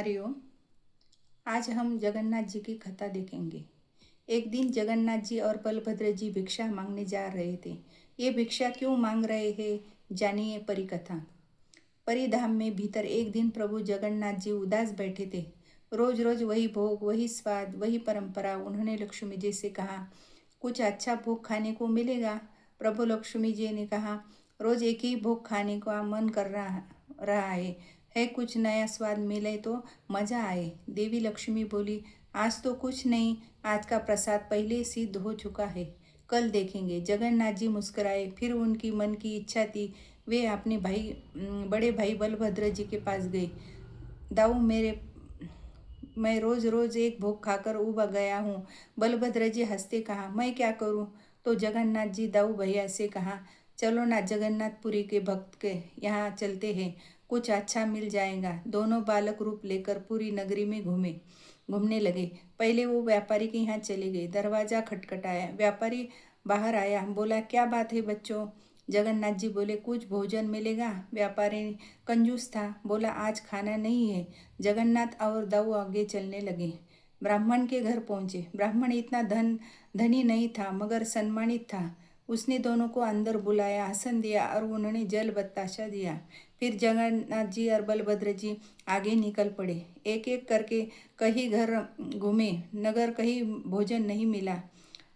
हरिओम। आज हम जगन्नाथ जी की कथा देखेंगे। एक दिन जगन्नाथ जी और बलभद्र जी भिक्षा मांगने जा रहे थे। ये भिक्षा क्यों मांग रहे हैं, जानिए परी कथा। परिधाम में भीतर एक दिन प्रभु जगन्नाथ जी उदास बैठे थे। रोज रोज वही भोग, वही स्वाद, वही परंपरा। उन्होंने लक्ष्मी जी से कहा, कुछ अच्छा भोग खाने को मिलेगा। प्रभु लक्ष्मी जी ने कहा, रोज एक ही भोग खाने का मन कर रहा है कुछ नया स्वाद मिले तो मजा आए। देवी लक्ष्मी बोली, आज तो कुछ नहीं, आज का प्रसाद पहले सिद्ध हो चुका है, कल देखेंगे। जगन्नाथ जी मुस्कुराए। फिर उनकी मन की इच्छा थी, वे अपने बड़े भाई बलभद्र जी के पास गए। दाऊ मैं रोज रोज एक भोग खाकर उब गया हूँ। बलभद्र जी हंसते कहा, मैं क्या करूँ। तो जगन्नाथ जी दाऊ भैया से कहा, चलो ना जगन्नाथपुरी के भक्त के यहाँ चलते हैं, कुछ अच्छा मिल जाएगा। दोनों बालक रूप लेकर पूरी नगरी में घूमने लगे। पहले वो व्यापारी के यहाँ चले गए। दरवाजा खटखटाया। व्यापारी बाहर आया, बोला, क्या बात है बच्चों। जगन्नाथ जी बोले, कुछ भोजन मिलेगा। व्यापारी कंजूस था, बोला, आज खाना नहीं है। जगन्नाथ और दाऊ आगे चलने लगे। ब्राह्मण के घर पहुंचे। ब्राह्मण इतना धनी नहीं था, मगर सम्मानित था। उसने दोनों को अंदर बुलाया, आसन दिया और उन्होंने जल बताशा दिया। फिर जगन्नाथ जी और बलभद्र जी आगे निकल पड़े। एक एक करके कहीं घर घूमे, नगर कहीं भोजन नहीं मिला।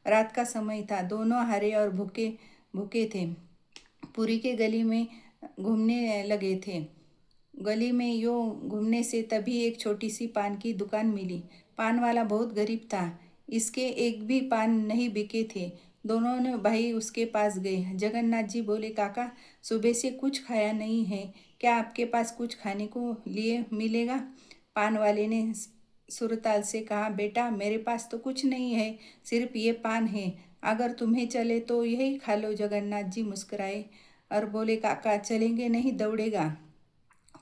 रात का समय था, दोनों हारे और भूखे भूखे थे। पुरी के गली में घूमने लगे थे। गली में यूं घूमने से तभी एक छोटी सी पान की दुकान मिली। पान वाला बहुत गरीब था, इसके एक भी पान नहीं बिके थे। दोनों ने भाई उसके पास गए। जगन्नाथ जी बोले, काका, सुबह से कुछ खाया नहीं है, क्या आपके पास कुछ खाने को लिए मिलेगा। पान वाले ने सुरताल से कहा, बेटा, मेरे पास तो कुछ नहीं है, सिर्फ ये पान है, अगर तुम्हें चले तो यही खा लो। जगन्नाथ जी मुस्कुराए और बोले, काका, चलेंगे नहीं, दौड़ेगा।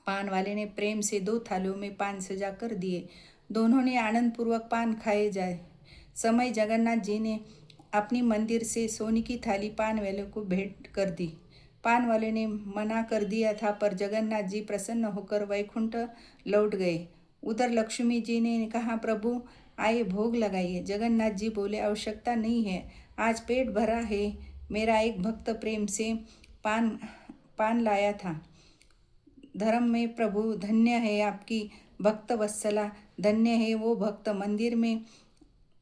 पान वाले ने प्रेम से 2 थालियों में पान सजा कर दिए। दोनों ने आनंद पूर्वक पान खाए जाए। समय जगन्नाथ जी ने अपनी मंदिर से सोने की थाली पान वाले को भेंट कर दी। पान वाले ने मना कर दिया था, पर जगन्नाथ जी प्रसन्न होकर वैकुंठ लौट गए। उधर लक्ष्मी जी ने कहा, प्रभु आइए भोग लगाइए। जगन्नाथ जी बोले, आवश्यकता नहीं है, आज पेट भरा है। मेरा एक भक्त प्रेम से पान पान लाया था। धर्म में प्रभु, धन्य है आपकी भक्त वत्सला, धन्य है वो भक्त।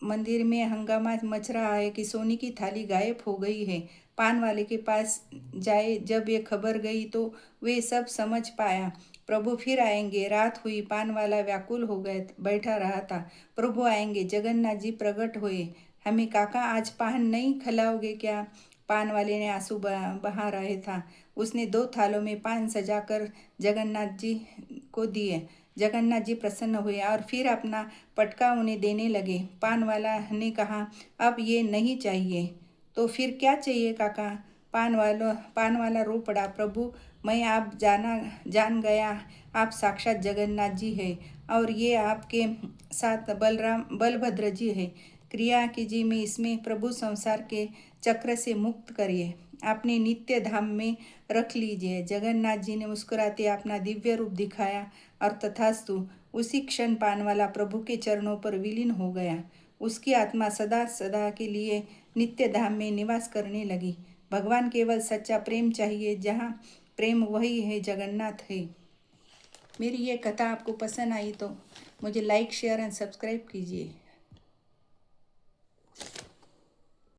मंदिर में हंगामा मच रहा है कि सोने की थाली गायब हो गई है। पान वाले के पास जाए जब ये खबर गई तो वे सब समझ पाया। प्रभु फिर आएंगे। रात हुई, पान वाला व्याकुल हो गए बैठा रहा था। प्रभु आएंगे। जगन्नाथ जी प्रकट हुए। हमें काका आज पान नहीं खिलाओगे क्या। पान वाले ने आंसू बहा रहे था। उसने 2 थालों में पान सजाकर जगन्नाथ जी को दिए। जगन्नाथ जी प्रसन्न हुए और फिर अपना पटका उन्हें देने लगे। पान वाला ने कहा, अब ये नहीं चाहिए तो फिर क्या चाहिए काका। पान वाला रो पड़ा, प्रभु, मैं आप जान गया, आप साक्षात जगन्नाथ जी है और ये आपके साथ बलभद्र जी है। क्रिया कीजिए में इसमें प्रभु संसार के चक्र से मुक्त करिए, अपने नित्य धाम में रख लीजिए। जगन्नाथ जी ने मुस्कुराते अपना दिव्य रूप दिखाया और तथास्तु उसी क्षण पान वाला प्रभु के चरणों पर विलीन हो गया। उसकी आत्मा सदा सदा के लिए नित्य धाम में निवास करने लगी। भगवान केवल सच्चा प्रेम चाहिए, जहाँ प्रेम वही है, जगन्नाथ है। मेरी ये कथा आपको पसंद आई तो मुझे लाइक, शेयर एंड सब्सक्राइब कीजिए।